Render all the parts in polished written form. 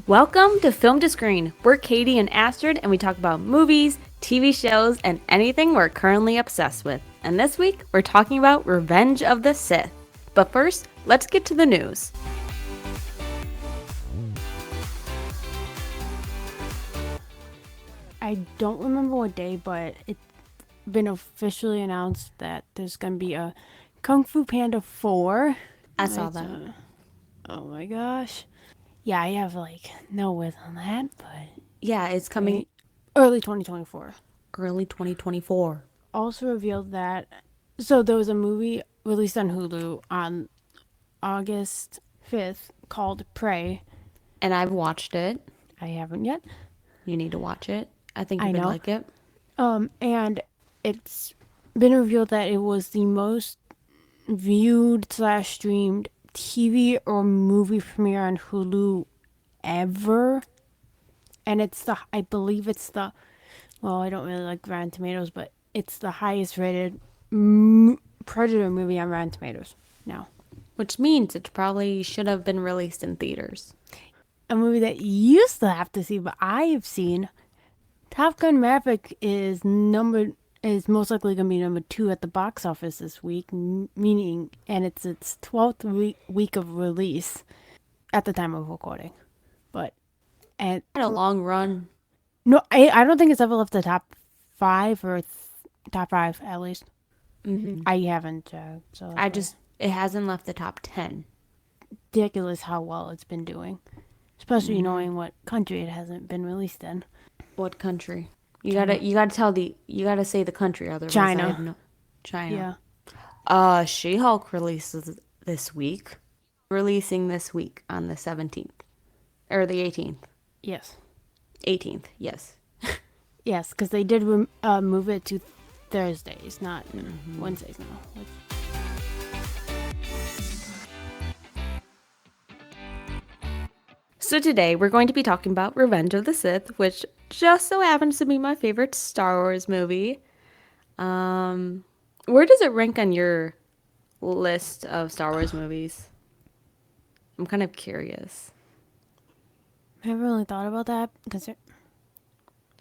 Welcome to Film to Screen. We're Katie and Astrid, and we talk about movies, TV shows, and anything we're currently obsessed with. And this week, we're talking about Revenge of the Sith. But first, let's get to the news. I don't remember what day, but it's been officially announced that there's going to be a Kung Fu Panda 4. I saw It's, that. oh my gosh. Yeah, I have no width on that, but Yeah, it's coming early 2024. early 2024. Also revealed that, so there was a movie released on Hulu on August 5th called Prey. And I've watched it. I haven't yet. You need to watch it. I think I you would know. like it. And it's been revealed that it was the most viewed/streamed TV or movie premiere on Hulu ever. And I believe it's well, I don't really like Rotten Tomatoes, but it's the highest rated Predator movie on Rotten Tomatoes now. Which means it probably should have been released in theaters. A movie that you used to have to see, but I've seen. Top Gun Maverick is most likely going to be number 2 at the box office this week, meaning, and it's its 12th week of release at the time of recording. But and Had a long run. no, I don't think it's ever left the top 5 or top 5 at least. I haven't, so It hasn't left the top 10. ridiculous how well it's been doing, especially knowing what country it hasn't been released in. What country? You gotta say the country, otherwise China. I have no. China. Yeah. She-Hulk releases this week. Releasing this week on the 17th. Or the 18th. Yes. 18th, yes. Yes, because they did move it to Thursdays, not Wednesdays now. So today we're going to be talking about Revenge of the Sith, which just so happens to be my favorite Star Wars movie. Where does it rank on your list of Star Wars movies? I'm kind of curious. I haven't really thought about that because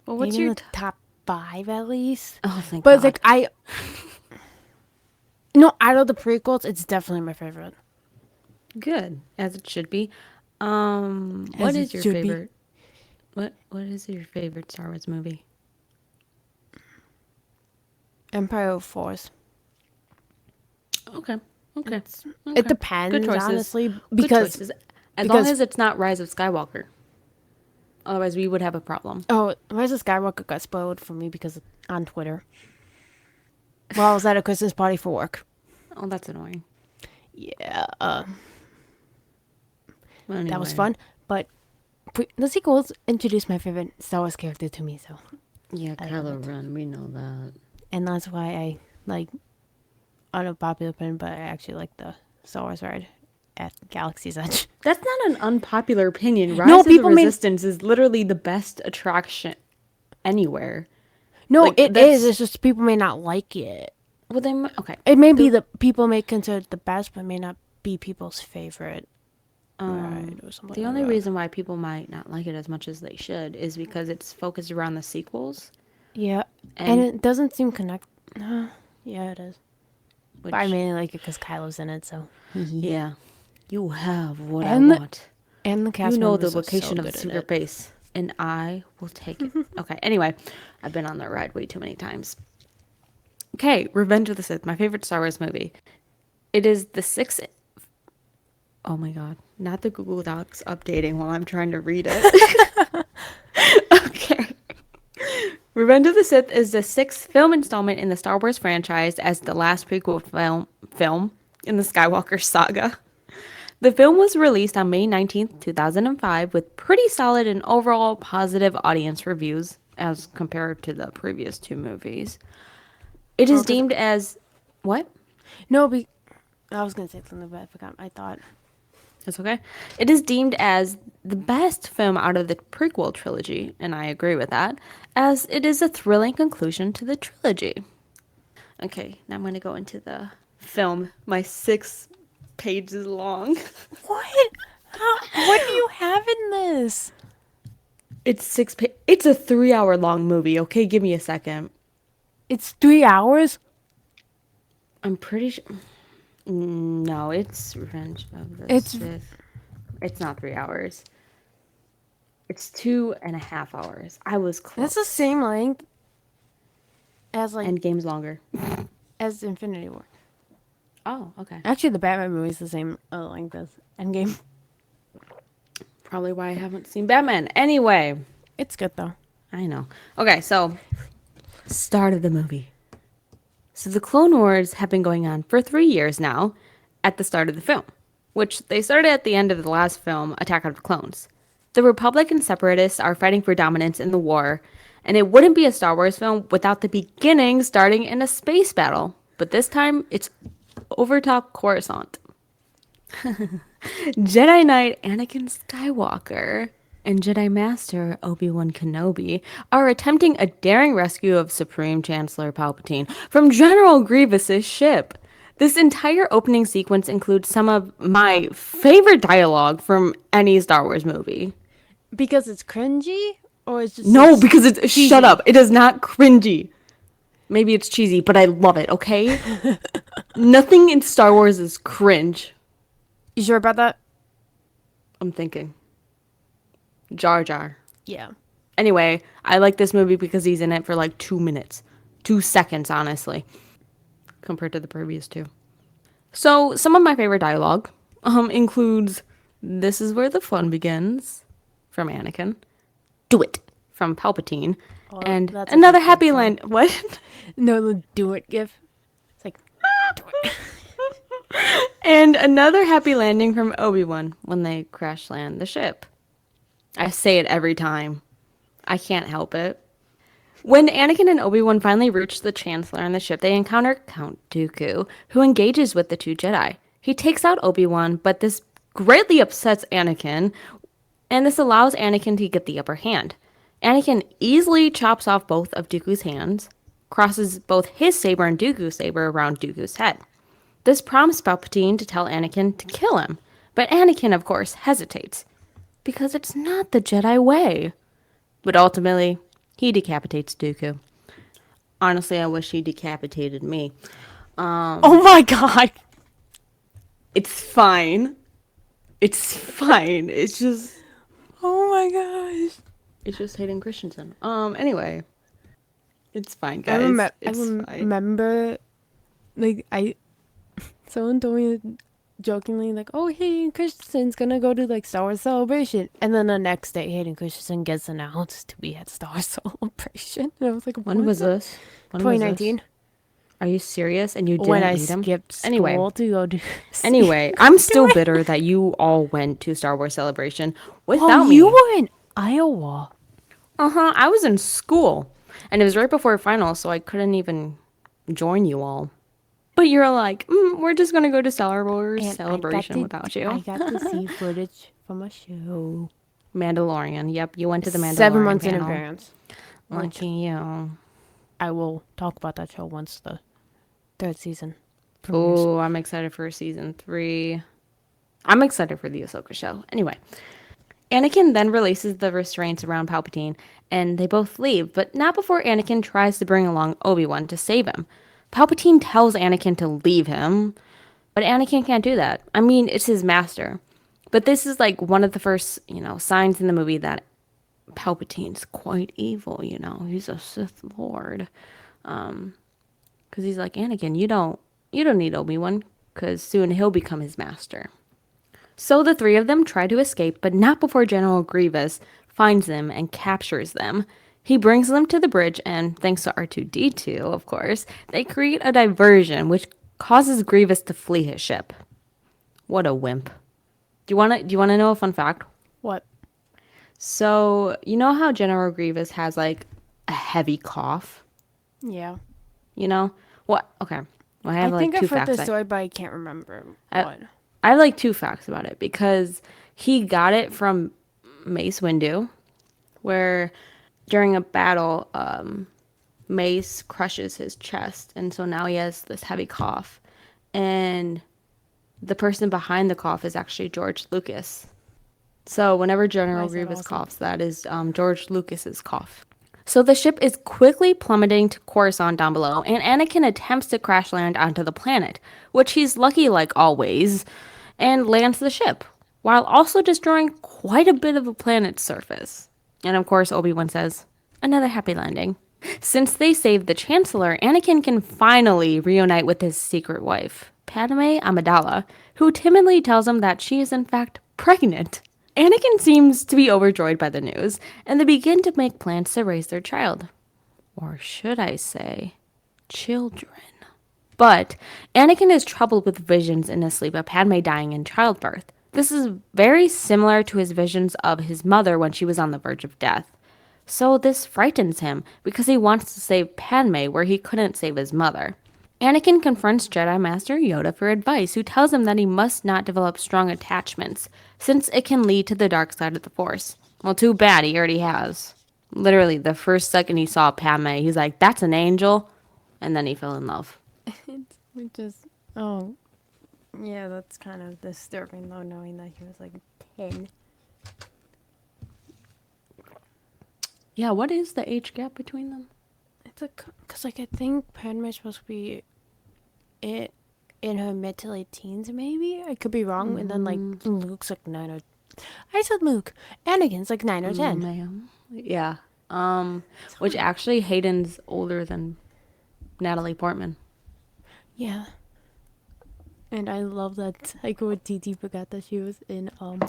Well, what's maybe in your the top 5 at least. Oh, thank But God. no, out of the prequels, it's definitely my favorite. Good, as it should be. What As is it your should be. favorite? What is your favorite Star Wars movie? Empire of Force. Okay. Okay. It depends, Good choices. honestly, Good because choices. As long as it's not Rise of Skywalker. Otherwise, we would have a problem. Rise of Skywalker got spoiled for me because on Twitter. While I was at a Christmas party for work. Oh, that's annoying. Yeah, Well, that was anyway. fun. But the sequels introduced my favorite Star Wars character to me, so. Yeah, Kylo Ren. We know that. And that's why I like unpopular opinion, but I actually like the Star Wars ride at Galaxy's Edge. That's not an unpopular opinion. Rise No, of the people may. Resistance is literally the best attraction anywhere. No, Like, it that's- is. It's just people may not like it. Well, then, okay. It may be the people may consider it the best, but may not be people's favorite ride or something. The like only that. reason why people might not like it as much as they should is because it's focused around the sequels. Yeah, And- and it doesn't seem connect. Yeah, it is. Which, But I mainly like it because Kylo's in it, so. yeah. You have what And I want. And the cast You know the members are location so of the good in secret it. base, and I will take it. Okay, anyway, I've been on that ride way too many times. Okay, Revenge of the Sith, my favorite Star Wars movie. It is the sixth. Oh my God, not the Google Docs updating while I'm trying to read it. Okay. Revenge of the Sith is the sixth film installment in the Star Wars franchise as the last prequel film in the Skywalker saga. The film was released on May 19th, 2005, with pretty solid and overall positive audience reviews as compared to the previous two movies. It is deemed as... What? No, I was going to say something, but I forgot. I thought. That's okay. It is deemed as the best film out of the prequel trilogy, and I agree with that, as it is a thrilling conclusion to the trilogy. Okay, now I'm going to go into the film. My 6 pages long. What? What do you have in this? It's a 3 hour long movie. Okay, give me a second. It's 3 hours? I'm pretty sure. No, it's Revenge of the It's Sith. It's not 3 hours. It's 2.5 hours. I was That's the close. same length as like Endgame's longer. as Infinity War. Oh, okay. Actually, the Batman movie is the same length as Endgame. Probably why I haven't seen Batman. Anyway, It's good though. I know. Okay, so start of the movie. So the Clone Wars have been going on for 3 years now at the start of the film, which they started at the end of the last film, Attack of the Clones. The Republic and Separatists are fighting for dominance in the war, and it wouldn't be a Star Wars film without the beginning starting in a space battle. But this time, it's over top Coruscant. Jedi Knight Anakin Skywalker and Jedi Master Obi-Wan Kenobi are attempting a daring rescue of Supreme Chancellor Palpatine from General Grievous's ship. This entire opening sequence includes some of my favorite dialogue from any Star Wars movie. Because it's cringy, or it's just No, like because it's cheesy? shut up. It is not cringy. Maybe it's cheesy, but I love it, okay? Nothing in Star Wars is cringe. You sure about that? I'm thinking. Jar Jar. Yeah. Anyway, I like this movie because he's in it for like 2 minutes. 2 seconds, honestly, compared to the previous two. So, some of my favorite dialogue includes "This is where the fun begins" from Anakin, "Do it" from Palpatine, Oh, and that's a another good happy song. land. What? No, the do it gif. It's like do it. And another happy landing from Obi-Wan when they crash land the ship. I say it every time. I can't help it. When Anakin and Obi-Wan finally reach the Chancellor on the ship, they encounter Count Dooku, who engages with the two Jedi. He takes out Obi-Wan, but this greatly upsets Anakin, and this allows Anakin to get the upper hand. Anakin easily chops off both of Dooku's hands, crosses both his saber and Dooku's saber around Dooku's head. This prompts Palpatine to tell Anakin to kill him, but Anakin, of course, hesitates, because it's not the Jedi way. But ultimately, he decapitates Dooku. Honestly, I wish he decapitated me. Oh my god. It's fine. It's fine. Oh my gosh. It's just Hayden Christensen. Anyway, it's fine, I, guys. I It's fine. remember, like, someone told me jokingly, like, oh, Hayden Christensen's gonna go to, like, Star Wars Celebration. And then the next day, Hayden Christensen gets announced to be at Star Wars Celebration. And I was like, When what was the- this? When was this? 2019. Are you serious? And you didn't When I meet him? skipped school Anyway, to go to. anyway, I'm still bitter that you all went to Star Wars Celebration Oh, without you me. were in Iowa. I was in school, and it was right before finals, so I couldn't even join you all. But you're like, we're just gonna go to Star Wars And Celebration without I you. got to see footage from a show. Mandalorian. Yep, you went to the Mandalorian 7 months in panel. advance. Which Lucky you. I will talk about that show once the third season premieres. Oh, I'm excited for season 3. I'm excited for the Ahsoka show. Anyway, Anakin then releases the restraints around Palpatine, and they both leave, but not before Anakin tries to bring along Obi-Wan to save him. Palpatine tells Anakin to leave him, but Anakin can't do that. I mean, it's his master. But this is like one of the first, signs in the movie that Palpatine's quite evil, He's a Sith Lord. Because he's like, Anakin, you don't need Obi-Wan, because soon he'll become his master. So the three of them try to escape, but not before General Grievous finds them and captures them. He brings them to the bridge, and thanks to R2-D2, of course, they create a diversion, which causes Grievous to flee his ship. What a wimp. Do you wanna know a fun fact? What? So, you know how General Grievous has like a heavy cough? Yeah. You know? What? Okay. Well, I have I like think two I've heard facts. the story, but I can't remember I- what. I have like 2 facts about it because he got it from Mace Windu, where during a battle, Mace crushes his chest, and so now he has this heavy cough. And the person behind the cough is actually George Lucas. So whenever Why General is that Grievous awesome? coughs, that is George Lucas's cough. So the ship is quickly plummeting to Coruscant down below, and Anakin attempts to crash land onto the planet, which he's lucky like always, and lands the ship, while also destroying quite a bit of the planet's surface. And of course, Obi-Wan says, another happy landing. Since they saved the Chancellor, Anakin can finally reunite with his secret wife, Padme Amidala, who timidly tells him that she is in fact pregnant. Anakin seems to be overjoyed by the news, and they begin to make plans to raise their child. Or should I say, children. But Anakin is troubled with visions in his sleep of Padme dying in childbirth. This is very similar to his visions of his mother when she was on the verge of death. So this frightens him because he wants to save Padme where he couldn't save his mother. Anakin confronts Jedi Master Yoda for advice, who tells him that he must not develop strong attachments, since it can lead to the dark side of the Force. Well, too bad, he already has. Literally, the first second he saw Padme, he's like, that's an angel. And then he fell in love. Which is, oh, yeah, that's kind of disturbing though, knowing that he was like 10. Yeah, what is the age gap between them? It's like, because like I think Padme's supposed to be it in her mid to late teens, maybe? I could be wrong. And then like Luke's like 9 or. I said Luke. Anakin's like 9 or 10. Ma'am. Yeah. It's Which hard. actually Hayden's older than Natalie Portman. Yeah. And I love that like when Titi forgot that she was in Star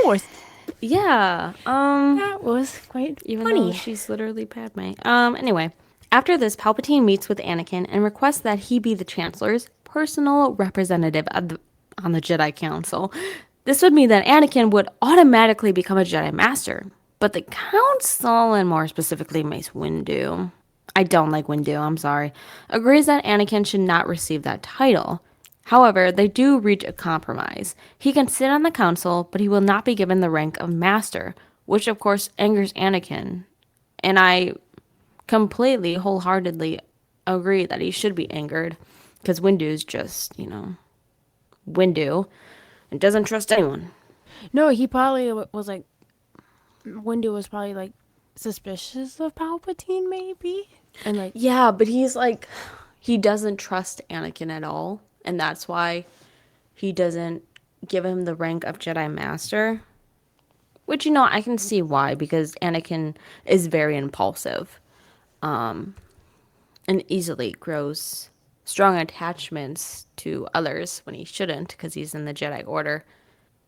Wars. Yeah. That was quite Even though funny. she's literally Padme. Anyway, after this, Palpatine meets with Anakin and requests that he be the Chancellor's personal representative on the Jedi Council. This would mean that Anakin would automatically become a Jedi Master. But the Council, and more specifically Mace Windu, I don't like Windu, I'm sorry, agrees that Anakin should not receive that title. However, they do reach a compromise. He can sit on the council, but he will not be given the rank of master, which of course angers Anakin. And I completely, wholeheartedly agree that he should be angered because Windu's just, Windu and doesn't trust anyone. No, he probably was like, Windu was probably like suspicious of Palpatine, maybe? And like, Yeah, but he's like, he doesn't trust Anakin at all. And that's why he doesn't give him the rank of Jedi Master. Which, I can see why, because Anakin is very impulsive, and easily grows strong attachments to others when he shouldn't, because he's in the Jedi Order.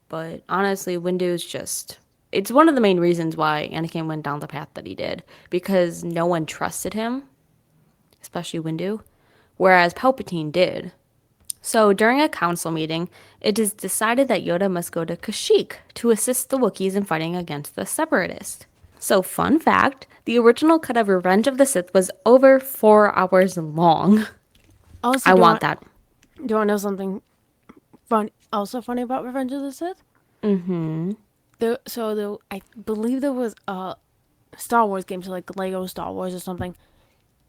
But honestly, Windu's just. It's one of the main reasons why Anakin went down the path that he did, because no one trusted him, especially Windu, whereas Palpatine did. So during a council meeting, it is decided that Yoda must go to Kashyyyk to assist the Wookiees in fighting against the Separatists. So fun fact, the original cut of Revenge of the Sith was over 4 hours long. also, I want that. do you want to know something fun? Also funny about Revenge of the Sith? Mm-hmm. I believe there was a Star Wars game, so like Lego Star Wars or something,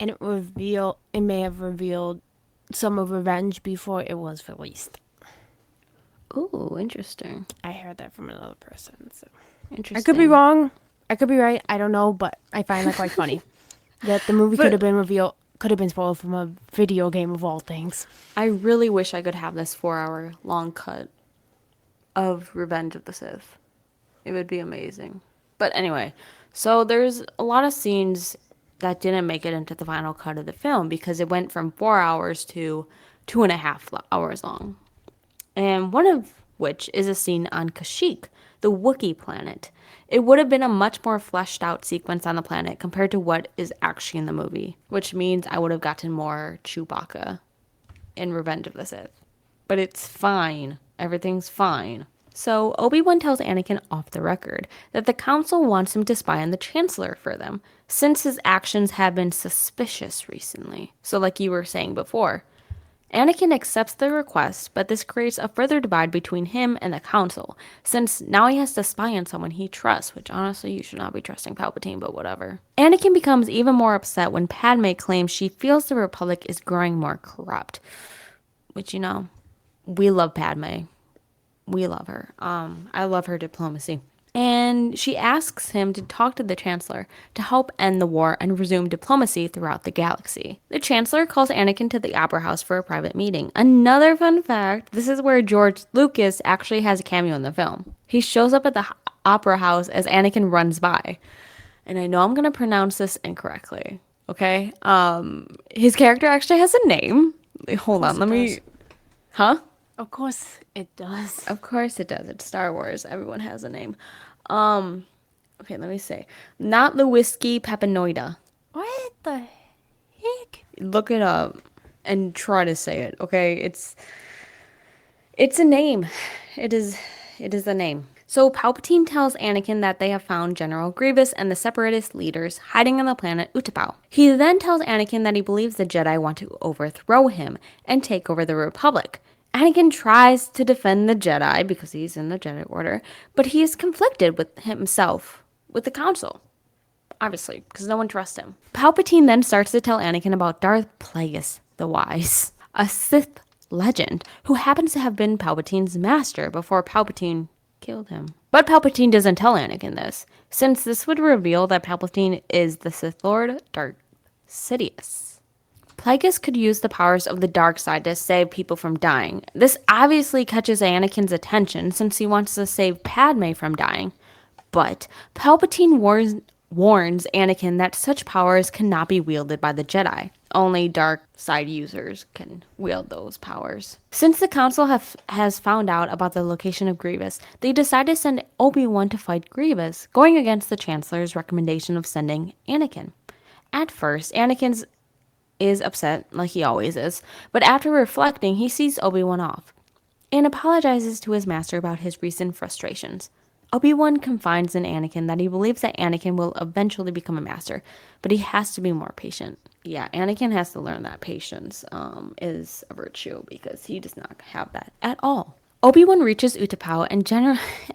and it may have revealed some of Revenge before it was released. Ooh, interesting. I heard that from another person. So I could be Interesting. wrong. I could be right. I don't know, but I find that quite funny. That the movie could have But been revealed, could have been spoiled from a video game of all things. I really wish I could have this 4 hour long cut of Revenge of the Sith. It would be amazing. But anyway, so there's a lot of scenes that didn't make it into the final cut of the film because it went from 4 hours to 2.5 hours long. And one of which is a scene on Kashyyyk, the Wookiee planet. It would have been a much more fleshed out sequence on the planet compared to what is actually in the movie, which means I would have gotten more Chewbacca in Revenge of the Sith. But it's fine. Everything's fine. So Obi-Wan tells Anakin off the record that the council wants him to spy on the Chancellor for them, since his actions have been suspicious recently. So like you were saying before, Anakin accepts the request, but this creates a further divide between him and the council, since now he has to spy on someone he trusts, which honestly you should not be trusting Palpatine, but whatever. Anakin becomes even more upset when Padme claims she feels the Republic is growing more corrupt, which we love Padme. we love her. I love her diplomacy. And she asks him to talk to the Chancellor to help end the war and resume diplomacy throughout the galaxy. The Chancellor calls Anakin to the Opera House for a private meeting. Another fun fact, this is where George Lucas actually has a cameo in the film. He shows up at the Opera House as Anakin runs by. And I know I'm going to pronounce this incorrectly, okay? His character actually has a name. Hold on, let me... Huh? Of course it does. Of course it does. It's Star Wars. Everyone has a name. Okay, let me say. Not the whiskey Papanoida. What the heck? Look it up and try to say it, okay? It's a name. It is a name. So Palpatine tells Anakin that they have found General Grievous and the Separatist leaders hiding on the planet Utapau. He then tells Anakin that he believes the Jedi want to overthrow him and take over the Republic. Anakin tries to defend the Jedi because he's in the Jedi Order, but he is conflicted with himself, with the Council. Obviously, because no one trusts him. Palpatine then starts to tell Anakin about Darth Plagueis the Wise, a Sith legend who happens to have been Palpatine's master before Palpatine killed him. But Palpatine doesn't tell Anakin this, since this would reveal that Palpatine is the Sith Lord Darth Sidious. Plagueis could use the powers of the dark side to save people from dying. This obviously catches Anakin's attention since he wants to save Padme from dying. But Palpatine warns Anakin that such powers cannot be wielded by the Jedi. Only dark side users can wield those powers. Since the Council has found out about the location of Grievous, they decide to send Obi-Wan to fight Grievous, going against the Chancellor's recommendation of sending Anakin. At first, Anakin is upset, like he always is, but after reflecting, he sees Obi-Wan off and apologizes to his master about his recent frustrations. Obi-Wan confides in Anakin that he believes that Anakin will eventually become a master, but he has to be more patient. Yeah, Anakin has to learn that patience is a virtue because he does not have that at all. Obi-Wan reaches Utapau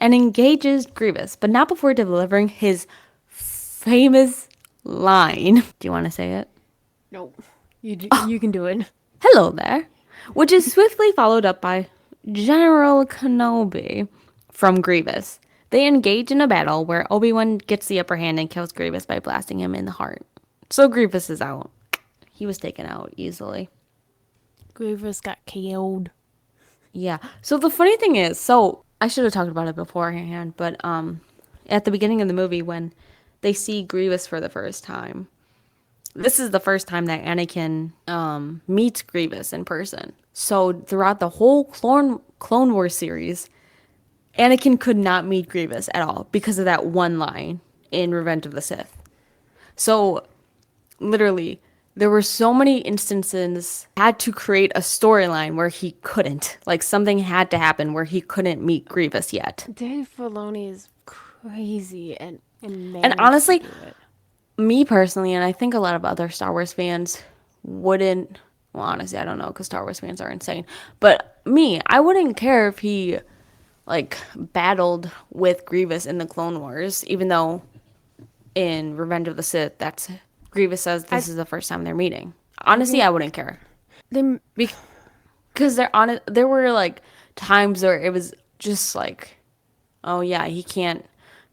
and engages Grievous, but not before delivering his famous line. Do you want to say it? Nope. You can do it. Hello there, which is swiftly followed up by General Kenobi from Grievous. They engage in a battle where Obi-Wan gets the upper hand and kills Grievous by blasting him in the heart. So Grievous is out. He was taken out easily. Grievous got killed. Yeah. So the funny thing is, so I should have talked about it beforehand, but at the beginning of the movie when they see Grievous for the first time, this is the first time that Anakin meets Grievous in person. So throughout the whole Clone Wars series, Anakin could not meet Grievous at all because of that one line in Revenge of the Sith. So literally, there were so many instances had to create a storyline where he couldn't. Like something had to happen where he couldn't meet Grievous yet. Dave Filoni is crazy and honestly, me personally, and I think a lot of other Star Wars fans wouldn't, well, honestly, I don't know, because Star Wars fans are insane. But me, I wouldn't care if he, like, battled with Grievous in the Clone Wars, even though in Revenge of the Sith, that's, Grievous says this is the first time they're meeting. Honestly, I wouldn't care. Because there were, like, times where it was just like, oh, yeah, he can't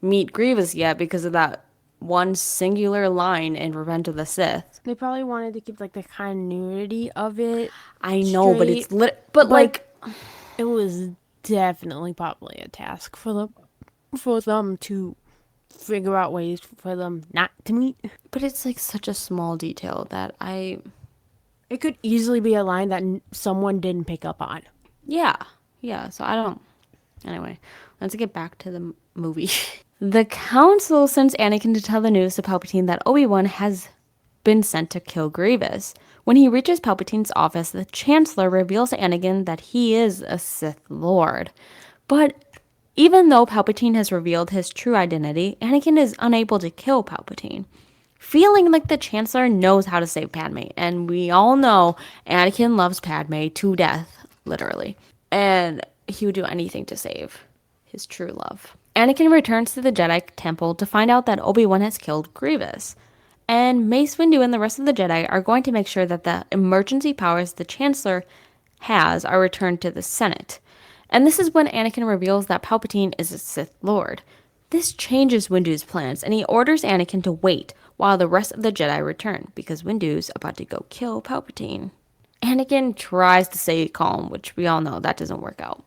meet Grievous yet because of that one singular line in Revenge of the Sith. They probably wanted to keep like the continuity of it. I know, but it's but like it was definitely probably a task for them to figure out ways for them not to meet. But it's like such a small detail that it could easily be a line that someone didn't pick up on. Yeah. So I don't. Anyway, let's get back to the movie. The Council sends Anakin to tell the news to Palpatine that Obi-Wan has been sent to kill Grievous. When he reaches Palpatine's office, the Chancellor reveals to Anakin that he is a Sith Lord. But even though Palpatine has revealed his true identity, Anakin is unable to kill Palpatine, feeling like the Chancellor knows how to save Padme. And we all know Anakin loves Padme to death, literally. And he would do anything to save his true love. Anakin returns to the Jedi Temple to find out that Obi-Wan has killed Grievous. And Mace Windu and the rest of the Jedi are going to make sure that the emergency powers the Chancellor has are returned to the Senate. And this is when Anakin reveals that Palpatine is a Sith Lord. This changes Windu's plans, and he orders Anakin to wait while the rest of the Jedi return, because Windu's about to go kill Palpatine. Anakin tries to stay calm, which we all know that doesn't work out,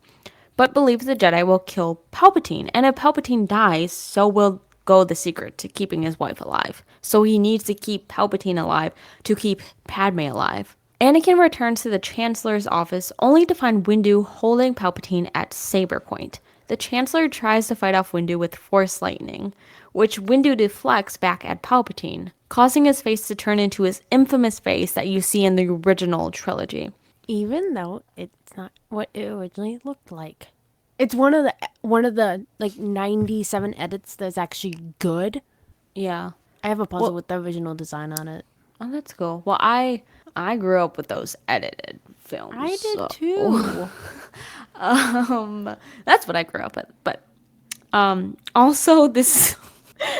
but believes the Jedi will kill Palpatine, and if Palpatine dies, so will go the secret to keeping his wife alive. So he needs to keep Palpatine alive to keep Padme alive. Anakin returns to the Chancellor's office only to find Windu holding Palpatine at saber point. The Chancellor tries to fight off Windu with Force Lightning, which Windu deflects back at Palpatine, causing his face to turn into his infamous face that you see in the original trilogy. Even though it's not what it originally looked like. It's one of the like 97 edits that's actually good. Yeah. I have a puzzle Well, with the original design on it. oh, that's cool. Well, I grew up with those edited films. I did So too. that's what I grew up with. But also this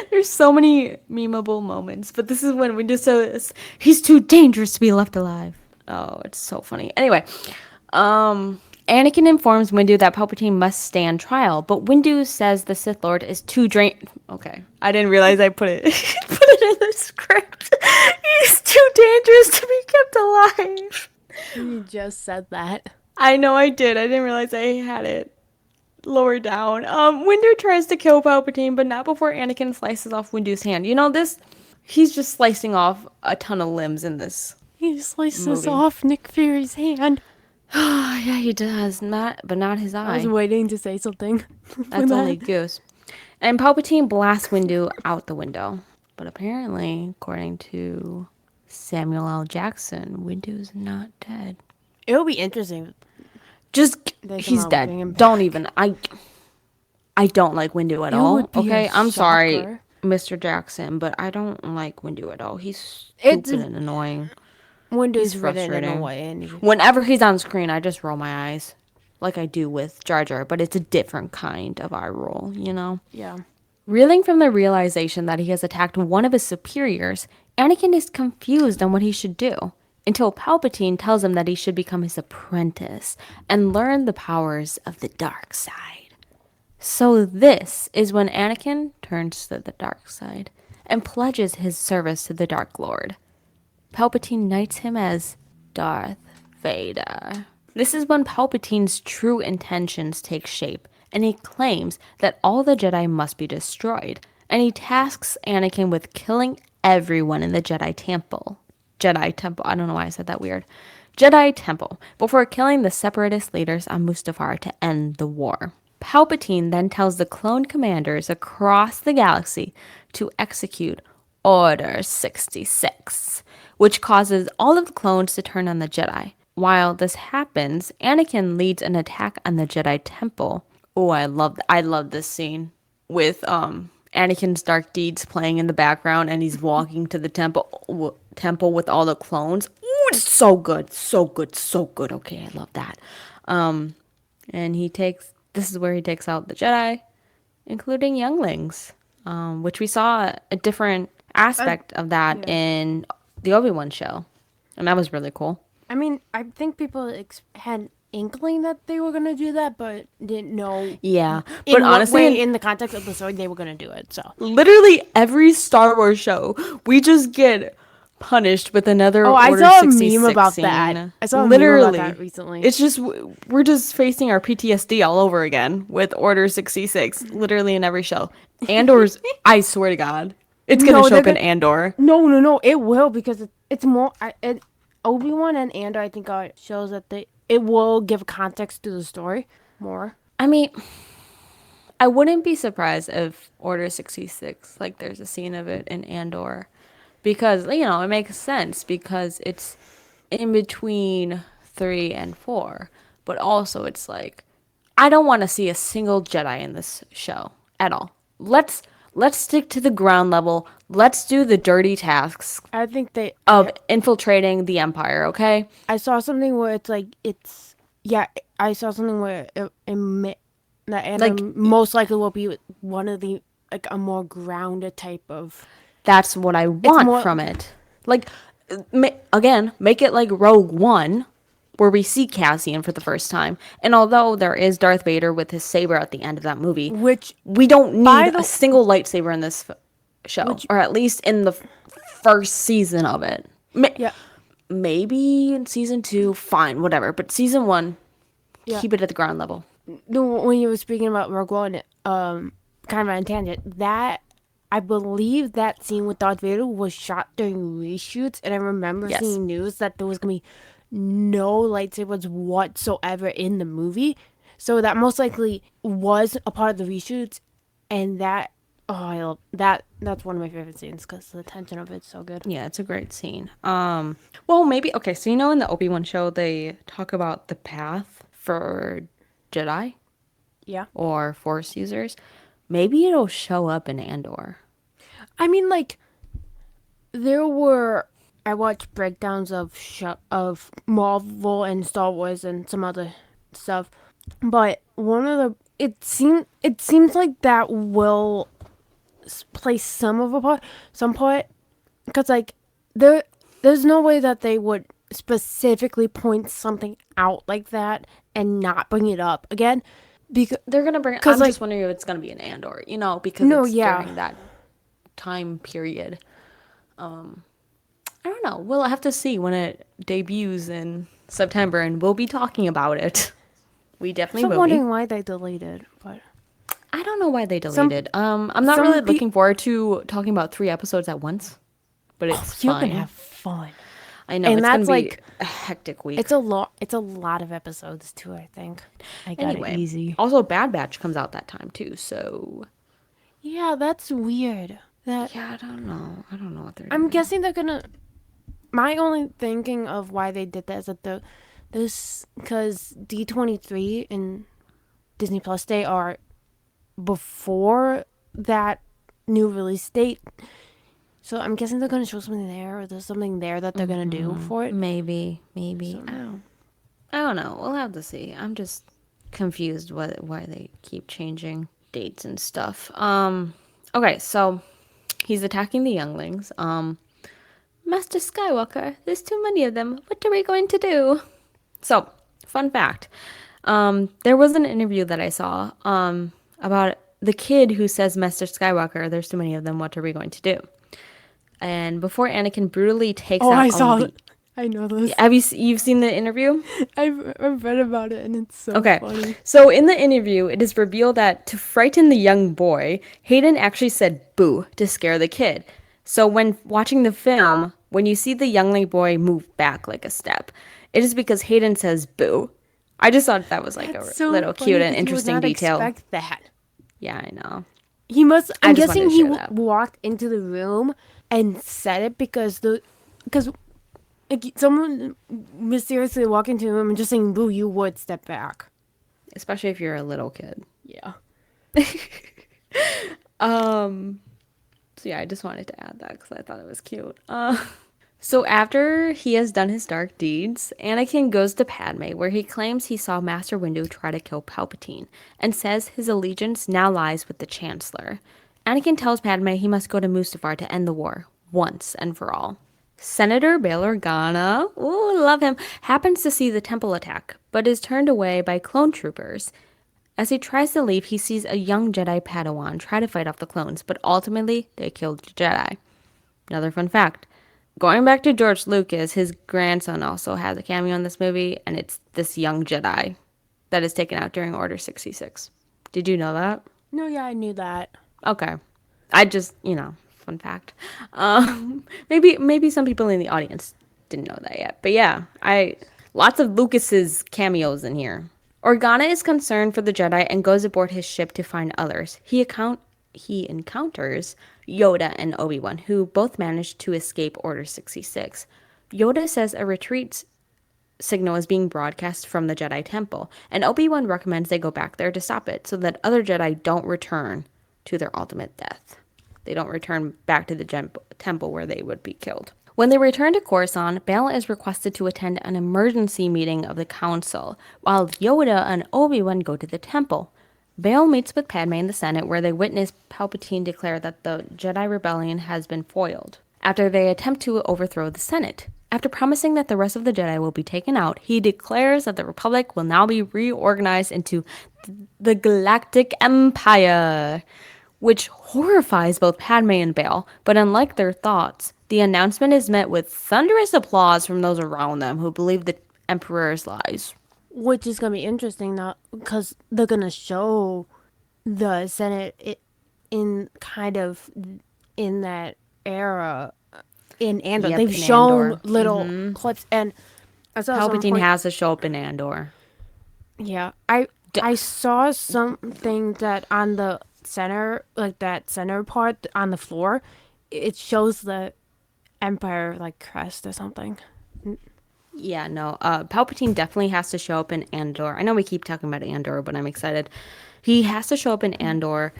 there's so many memeable moments, but this is when we just says he's too dangerous to be left alive. Oh, it's so funny. Anyway, Anakin informs Windu that Palpatine must stand trial, but Windu says the Sith Lord is too Okay, I didn't realize I put it put it in the script. He's too dangerous to be kept alive. You just said that. I know I did. I didn't realize I had it lower down. Windu tries to kill Palpatine, but not before Anakin slices off Windu's hand. You know this? He's just slicing off a ton of limbs in this He slices movie. off Nick Fury's hand. Yeah, he does. But not his I was eye. waiting to say something. for That's that. only Goose. And Palpatine blasts Windu out the window. But apparently, according to Samuel L. Jackson, Windu's not dead. It'll be interesting. Just They he's somehow bring him dead. Don't even. I don't like Windu at It all. would be Okay, a I'm sorry, shocker. Mr. Jackson, but I don't like Windu at all. He's It's stupid and annoying. Windows He's written in a frustrating. way, and Whenever he's on screen, I just roll my eyes, like I do with Jar Jar, but it's a different kind of eye roll, you know? yeah. Reeling from the realization that he has attacked one of his superiors, Anakin is confused on what he should do, until Palpatine tells him that he should become his apprentice and learn the powers of the dark side. So this is when Anakin turns to the dark side and pledges his service to the Dark Lord. Palpatine knights him as Darth Vader. This is when Palpatine's true intentions take shape, and he claims that all the Jedi must be destroyed, and he tasks Anakin with killing everyone in the Jedi Temple. Jedi Temple, I don't know why I said that weird. Jedi Temple, before killing the separatist leaders on Mustafar to end the war. Palpatine then tells the clone commanders across the galaxy to execute Order 66, which causes all of the clones to turn on the Jedi. While this happens, Anakin leads an attack on the Jedi Temple. Oh, I love this scene with Anakin's dark deeds playing in the background, and he's walking to the temple with all the clones. Ooh, it's so good, so good, so good. Okay, I love that. And this is where he takes out the Jedi, including younglings, which we saw a different aspect of that in the Obi-Wan show, and that was really cool. I mean, I think people had inkling that they were gonna do that, but didn't know Yeah, in but what honestly, way in the context of the story they were gonna do it. So. literally every Star Wars show, we just get punished with another Oh, I Order saw a 66 meme about scene. that. I saw a Literally, meme about that recently. it's just we're just facing our PTSD all over again with Order 66, literally in every show. Andor's, I swear to God, it's gonna No, show they're up in gonna- Andor. No, it will because it's more. Obi-Wan and Andor, I think, are shows that it will give context to the story more. I mean, I wouldn't be surprised if Order 66, like there's a scene of it in Andor, because it makes sense because it's in between 3 and 4, but also it's like I don't want to see a single Jedi in this show at all. Let's stick to the ground level. Let's do the dirty tasks I think of infiltrating the Empire, okay? I saw something where it's like I saw something where that Andor most likely will be one of the like a more grounded type of. That's what I want more- from it. Like again, make it like Rogue One. where we see Cassian for the first time. And although there is Darth Vader with his saber at the end of that movie, Which, we don't by need a the single lightsaber in this show, which, or at least in the first season of it. yeah, Maybe in season 2, fine, whatever. But season 1, yeah. keep it at the ground level. When you were speaking about Rogue One, kind of on a tangent, that I believe that scene with Darth Vader was shot during reshoots, and I remember Yes. seeing news that there was gonna be no lightsabers whatsoever in the movie, so that most likely was a part of the reshoots, and that I love that. That's one of my favorite scenes because the tension of it's so good. Yeah, it's a great scene. Well, maybe okay. So you know, in the Obi-Wan show, they talk about the path for Jedi Yeah, or Force users. Maybe it'll show up in Andor. I mean, like there were. I watched breakdowns of Marvel and Star Wars and some other stuff, but one of the it seems like that will play some of a part, some part, because like there's no way that they would specifically point something out like that and not bring it up again, because They're gonna bring. I'm like just wondering if it's gonna be an Andor. You know, because no, it's yeah, during that time period. I don't know. We'll have to see when it debuts in September, and we'll be talking about it. We definitely so I'm will be. wondering why they delayed it, but I don't know why they some delayed it. I'm not really some looking forward to talking about 3 episodes at once, but it's you can fine. have fun. I know And it's gonna that's be like a hectic week. it's a lot of episodes too, I think. I got it Anyway, easy. also Bad Batch comes out that time too, so Yeah, that's weird. That yeah, I don't know. I don't know what they're I'm doing. guessing they're gonna. My only thinking of why they did that is that this because D23 and Disney Plus Day are before that new release date. So I'm guessing they're gonna show something there, or there's something there that they're gonna do for it. Maybe. So I don't know. We'll have to see. I'm just confused why they keep changing dates and stuff. Okay, so he's attacking the younglings. Master Skywalker, there's too many of them. What are we going to do? So, fun fact. There was an interview that I saw about the kid who says, Master Skywalker, there's too many of them. What are we going to do? And before Anakin brutally takes oh, out I all of saw the... it. I know this. Have you've seen the interview? I've read about it, and it's so Okay, funny. so in the interview, it is revealed that to frighten the young boy, Hayden actually said boo to scare the kid. So when watching the film, when you see the youngling boy move back like a step, it is because Hayden says boo. I just thought that was like a That's so little funny cute and 'cause you would interesting not detail. expect that. Yeah, I know. He must. I I'm just wanted guessing to he share that. walked into the room and said it because like someone mysteriously walk into a room and just saying "boo," you would step back. Especially if you're a little kid. Yeah. So yeah, I just wanted to add that because I thought it was cute. So after he has done his dark deeds, Anakin goes to Padme, where he claims he saw Master Windu try to kill Palpatine, and says his allegiance now lies with the Chancellor. Anakin tells Padme he must go to Mustafar to end the war, once and for all. Senator Bail Organa, ooh, love him, happens to see the temple attack, but is turned away by clone troopers. As he tries to leave, he sees a young Jedi Padawan try to fight off the clones, but ultimately they killed the Jedi. Another fun fact. Going back to George Lucas, his grandson also has a cameo in this movie, and it's this young Jedi that is taken out during Order 66. Did you know that? No, yeah, I knew that. Okay. I just, fun fact. Maybe some people in the audience didn't know that yet. But yeah, lots of Lucas's cameos in here. Organa is concerned for the Jedi and goes aboard his ship to find others. He encounters Yoda and Obi-Wan, who both managed to escape Order 66. Yoda says a retreat signal is being broadcast from the Jedi Temple, and Obi-Wan recommends they go back there to stop it so that other Jedi don't return to their ultimate death. They don't return back to the temple where they would be killed. When they return to Coruscant, Bail is requested to attend an emergency meeting of the Council, while Yoda and Obi-Wan go to the temple. Bail meets with Padme in the Senate, where they witness Palpatine declare that the Jedi Rebellion has been foiled, after they attempt to overthrow the Senate. After promising that the rest of the Jedi will be taken out, he declares that the Republic will now be reorganized into the Galactic Empire, which horrifies both Padme and Bale. But unlike their thoughts, the announcement is met with thunderous applause from those around them who believe the Emperor's lies. Which is gonna be interesting now because they're gonna show the Senate in kind of in that era in Andor. Yep, They've in shown Andor. little clips, and I saw some Palpatine point. has to show up in Andor. Yeah, D- I saw something that on the center, like that center part on the floor, it shows the Empire like crest or something. yeah, no. Palpatine definitely has to show up in Andor. I know we keep talking about Andor, but I'm excited. He has to show up in Andor.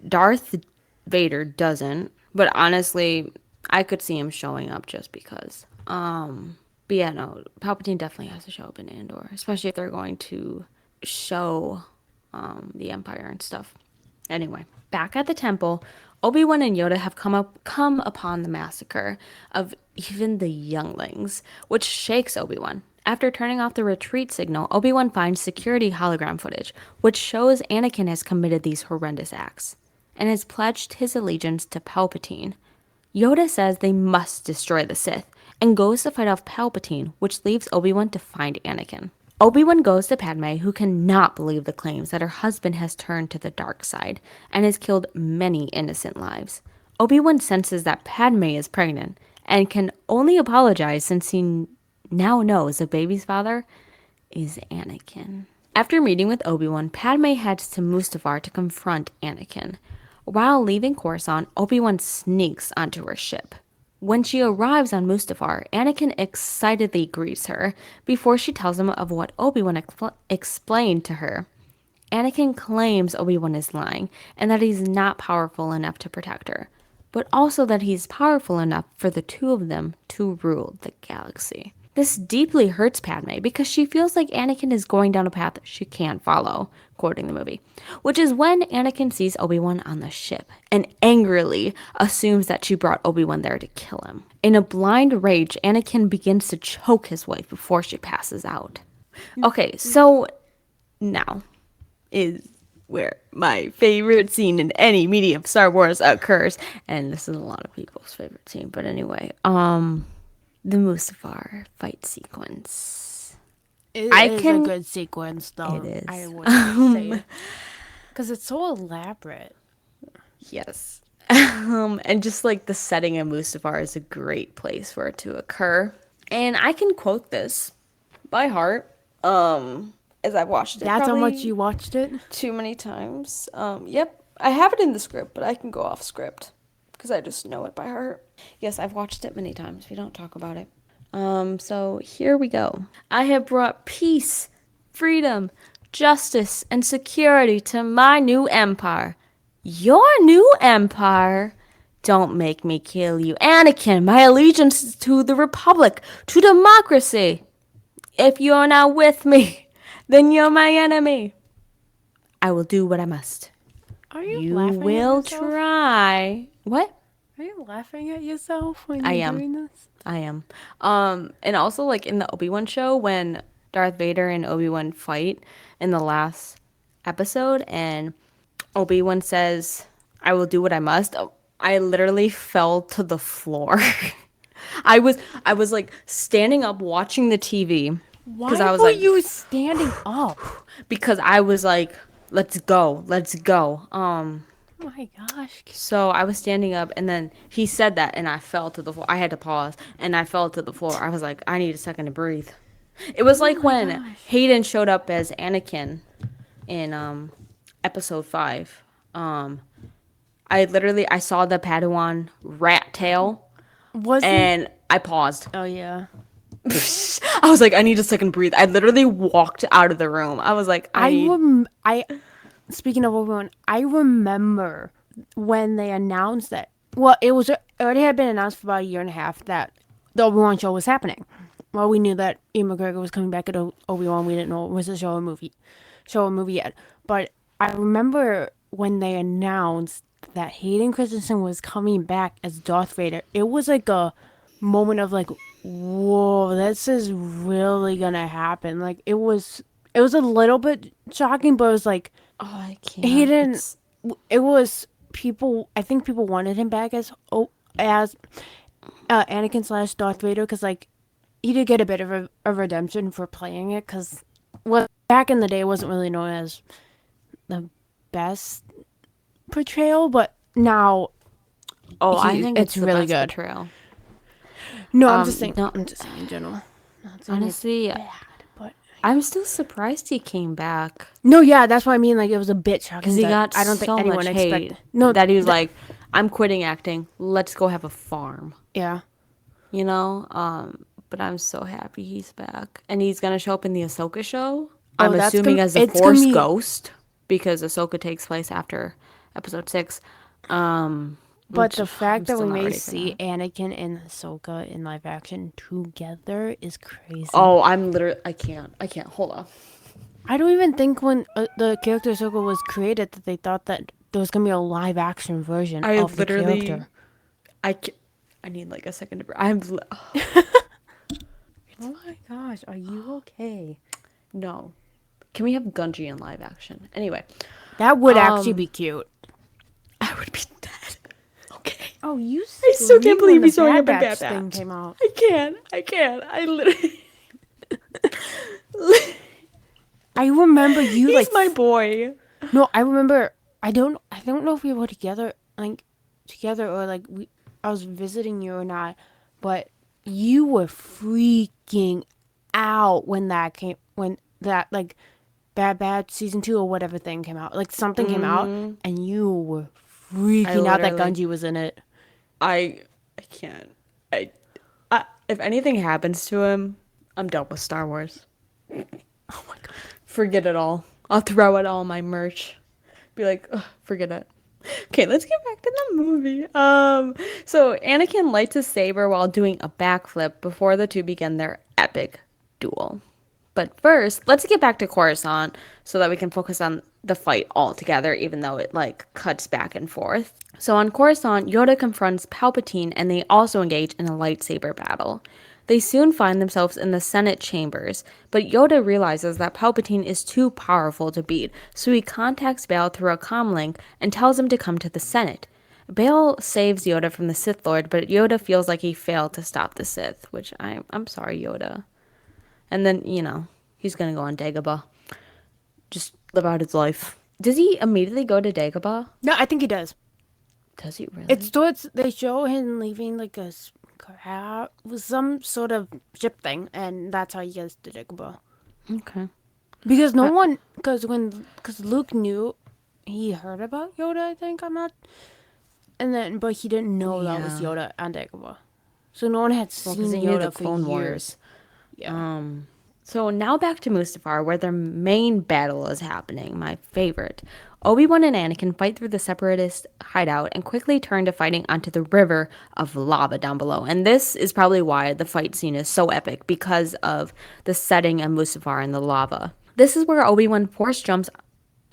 Darth Vader doesn't, but honestly, I could see him showing up just because. But yeah, no, Palpatine definitely has to show up in Andor, especially if they're going to show the Empire and stuff. Anyway, back at the temple, Obi-Wan and Yoda have come upon the massacre of even the younglings, which shakes Obi-Wan. After turning off the retreat signal, Obi-Wan finds security hologram footage, which shows Anakin has committed these horrendous acts and has pledged his allegiance to Palpatine. Yoda says they must destroy the Sith and goes to fight off Palpatine, which leaves Obi-Wan to find Anakin. Obi-Wan goes to Padme, who cannot believe the claims that her husband has turned to the dark side and has killed many innocent lives. Obi-Wan senses that Padme is pregnant and can only apologize since he now knows the baby's father is Anakin. After meeting with Obi-Wan, Padme heads to Mustafar to confront Anakin. While leaving Coruscant, Obi-Wan sneaks onto her ship. When she arrives on Mustafar, Anakin excitedly greets her before she tells him of what Obi-Wan explained to her. Anakin claims Obi-Wan is lying and that he's not powerful enough to protect her, but also that he's powerful enough for the two of them to rule the galaxy. This deeply hurts Padme because she feels like Anakin is going down a path she can't follow, quoting the movie. Which is when Anakin sees Obi-Wan on the ship and angrily assumes that she brought Obi-Wan there to kill him. In a blind rage, Anakin begins to choke his wife before she passes out. Okay, so now is where my favorite scene in any media of Star Wars occurs. And this is a lot of people's favorite scene, but anyway, the Mustafar fight sequence. It I is a can. good sequence, though. It I is. would say because it's so elaborate. Yes. And just like the setting of Mustafar is a great place for it to occur. And I can quote this by heart. As I've watched it That's how much probably you watched it. too many times. Yep. I have it in the script, but I can go off script because I just know it by heart. Yes, I've watched it many times. We don't talk about it. So here we go. I have brought peace, freedom, justice, and security to my new empire. Your new empire? Don't make me kill you. Anakin, my allegiance is to the Republic, to democracy. If you're not with me, then you're my enemy. I will do what I must. Are you You laughing at will yourself? try. What? Are you laughing at yourself when I you're am. doing this? I am. And also like in the Obi-Wan show when Darth Vader and Obi-Wan fight in the last episode and Obi-Wan says, "I will do what I must." I literally fell to the floor. I was like standing up watching the TV because Why I was were like you standing up? because I was like, "Let's go. Let's go." Oh my gosh. So I was standing up, and then he said that, and I fell to the floor. I had to pause, and I fell to the floor. I was like, I need a second to breathe. It was Oh like my when gosh. Hayden showed up as Anakin in episode 5. I saw the Padawan rat tail, Was it? and I paused. Oh yeah. I was like, I need a second to breathe. I literally walked out of the room. I was like, I speaking of Obi-Wan, I remember when they announced that. Well, it already had been announced for about a year and a half that the Obi-Wan show was happening. Well, we knew that Ian McGregor was coming back at Obi-Wan. We didn't know it was a show or movie yet. But I remember when they announced that Hayden Christensen was coming back as Darth Vader. It was like a moment of like, whoa, this is really gonna happen. Like it was a little bit shocking, but it was like Oh, I he can't. didn't. It's It was people. I think people wanted him back as as Anakin slash Darth Vader because like he did get a bit of a redemption for playing it because well back in the day it wasn't really known as the best portrayal, but now oh, I think it's it's the really best good. portrayal. No, I'm just saying. No, I'm just saying in general. Not saying it's honestly, bad, but I'm still surprised he came back no, yeah, that's what I mean. Like it was a bit because shocking he that got I don't think so anyone much hate expected. No, that he was like, "I'm quitting acting. Let's go have a farm." yeah. You know. But I'm so happy he's back, and he's gonna show up in the Ahsoka show. I'm Oh, that's assuming gonna. as a It's gonna Force be. ghost because Ahsoka takes place after Episode 6. But Which the I'm fact that still we not may ready for see that. Anakin and Ahsoka in live action together is crazy. Oh, I'm literally. I can't. I can't. Hold on. I don't even think when the character Ahsoka was created that they thought that there was gonna be a live action version I of the literally. character. I can, I need like a second to. I'm. Oh my gosh, are you okay? No. Can we have Gunji in live action? Anyway, That would actually be um, cute. I would be dead. Okay. Oh, you I still can't screamed when believe the he's showing Bad up in Batch Bad thing Batch. came out. I can't. I can't. I literally. I remember you He's like my boy. no, I remember I don't know if we were together like together or like we I was visiting you or not, but you were freaking out when that like Bad Batch season 2 or whatever thing came out. Like something came out and you were I freaking out that literally. Gunji was in it. I. I can't. I. If anything happens to him, I'm done with Star Wars. Oh my god. Forget it all. I'll throw out all my merch. Be like, ugh, forget it. Okay, let's get back to the movie. So Anakin lights his saber while doing a backflip before the two begin their epic duel. But first, let's get back to Coruscant so that we can focus on the fight altogether, even though it like cuts back and forth. So on Coruscant, Yoda confronts Palpatine and they also engage in a lightsaber battle. They soon find themselves in the Senate chambers, but Yoda realizes that Palpatine is too powerful to beat, so he contacts Bail through a comlink and tells him to come to the Senate. Bail saves Yoda from the Sith Lord, but Yoda feels like he failed to stop the Sith, which I'm sorry, Yoda. And then, he's gonna go on Dagobah. Just live out his life. Does he immediately go to Dagobah? No, I think he does. Does he It's really? towards they show him leaving like a crab with some sort of ship thing, and that's how he gets to Dagobah. Okay. Because no Uh, one, because Luke knew he heard about Yoda. I think I'm not, and then but he didn't know that was yeah. Yoda on Dagobah, so no one had Well, because seen he knew the Yoda for Clone years. Wars. Yeah. So now back to Mustafar, where their main battle is happening. My favorite. Obi-Wan and Anakin fight through the Separatist hideout and quickly turn to fighting onto the river of lava down below. And this is probably why the fight scene is so epic, because of the setting of Mustafar and the lava. This is where Obi-Wan force jumps.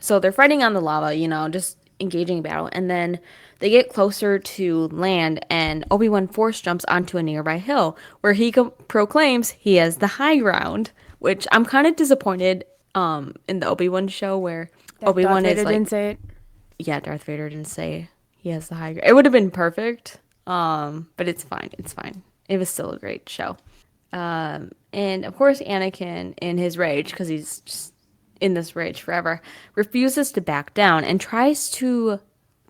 So they're fighting on the lava, just engaging battle. And then they get closer to land, and Obi-Wan force jumps onto a nearby hill where he proclaims he has the high ground, which I'm kind of disappointed in the Obi-Wan show where That Darth Obi-Wan is Vader didn't like, say it. yeah, Darth Vader didn't say he has the high ground. It would have been perfect, but it's fine. It's fine. It was still a great show. And of course, Anakin, in his rage, because he's just in this rage forever, refuses to back down and tries to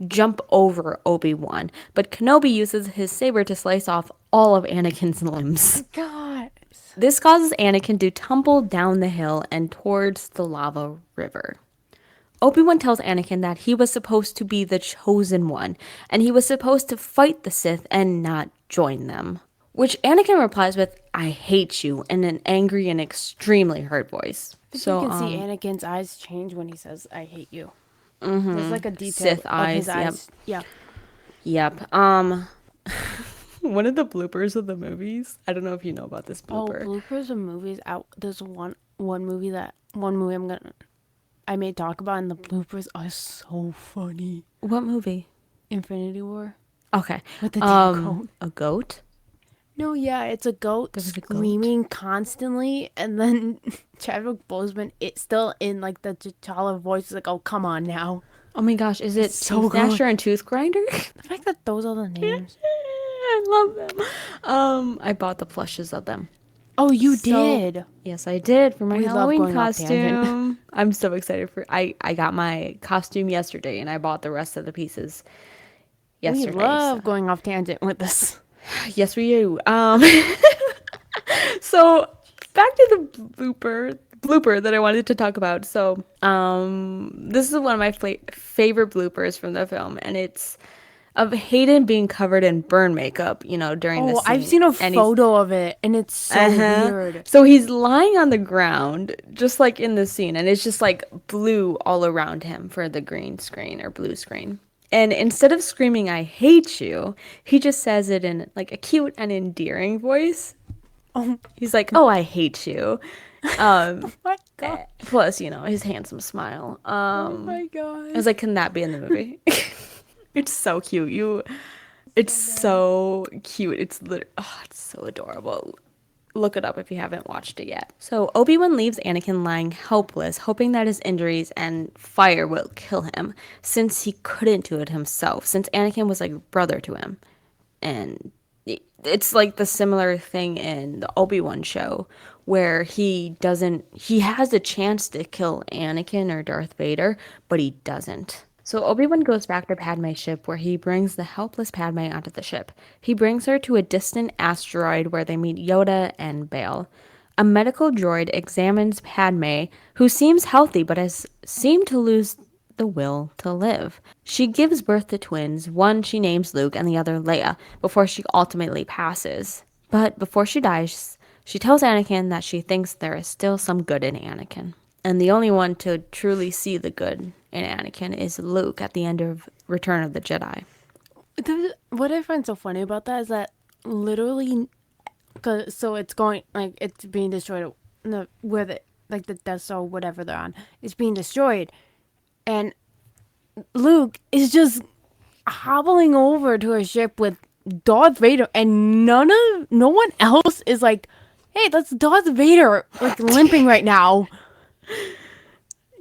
jump over Obi-Wan. But Kenobi uses his saber to slice off all of Anakin's limbs. God. This causes Anakin to tumble down the hill and towards the lava river. Obi-Wan tells Anakin that he was supposed to be the chosen one, and he was supposed to fight the Sith and not join them. Which Anakin replies with, "I hate you," in an angry and extremely hurt voice. I think you So, can see Anakin's eyes change when he says, "I hate you." There's like a detail Sith of his eyes, yep. eyes. Yeah. Yep. One of the bloopers of the movies, I don't know if you know about this Oh, blooper. bloopers of movies out. There's one movie I may talk about, and the bloopers are so funny. What movie? Infinity War Okay. with the damn coat. A goat? No, yeah, it's a goat Because of the goat. screaming constantly, and then Chadwick Boseman, it's still in like the T'Challa voice, is like, "Oh, come on now." Oh my gosh, is It's it so Tooth good. Gnasher and Tooth Grinder? The fact that those are the names. I love them. I bought the plushes of them. Oh, you So, did. yes, I did for my We love Halloween going off tangent. costume. I'm so excited for I got my costume yesterday and I bought the rest of the pieces We yesterday. So, love going off tangent with this. yes, we do. So back to the blooper that I wanted to talk about. So, this is one of my favorite bloopers from the film, and it's of Hayden being covered in burn makeup, during the Oh, I've scene, seen a and he's photo of it, and it's so uh-huh. weird. So he's lying on the ground, just like in the scene, and it's just like blue all around him for the green screen or blue screen. And instead of screaming, "I hate you," he just says it in like a cute and endearing voice. Oh, He's like, "Oh, I hate you." oh my god. Plus, his handsome smile. Oh my I god. was like, can that be in the movie? It's so cute. It's So good. so cute. It's so adorable. Look it up if you haven't watched it yet. So Obi-Wan leaves Anakin lying helpless, hoping that his injuries and fire will kill him, since he couldn't do it himself, since Anakin was like a brother to him. And it's like the similar thing in the Obi-Wan show where he has a chance to kill Anakin or Darth Vader, but he doesn't. So Obi-Wan goes back to Padme's ship where he brings the helpless Padme onto the ship. He brings her to a distant asteroid where they meet Yoda and Bail. A medical droid examines Padme, who seems healthy but has seemed to lose the will to live. She gives birth to twins, one she names Luke and the other Leia, before she ultimately passes. But before she dies, she tells Anakin that she thinks there is still some good in Anakin. And the only one to truly see the good in Anakin is Luke at the end of Return of the Jedi. What I find so funny about that is that literally, so it's going like it's being destroyed. No, where the like the Death Star, whatever they're on, is being destroyed, and Luke is just hobbling over to a ship with Darth Vader, and no one else is like, "Hey, that's Darth Vader, like limping right now."